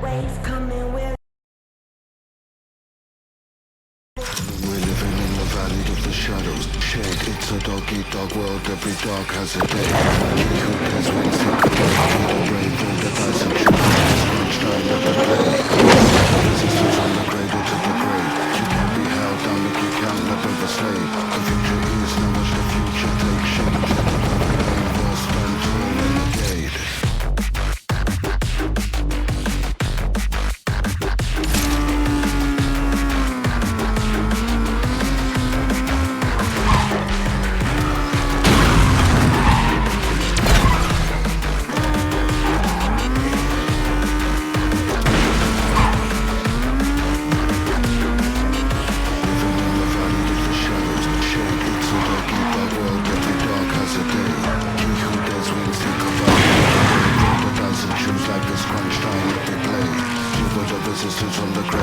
waves coming with. We're living in the valley of the shadows. Shade, it's a dog-eat-dog world. Every dog has a day. He who cares wins the away. Be the brave, roll the dice and choose. Crunch time at the play. Resistance from the cradle to the grave. You can't be held down if you can, never the slave. The victory is now, watch the future take shape. Let the perfect name first stand to a renegade. Resistance from the grave.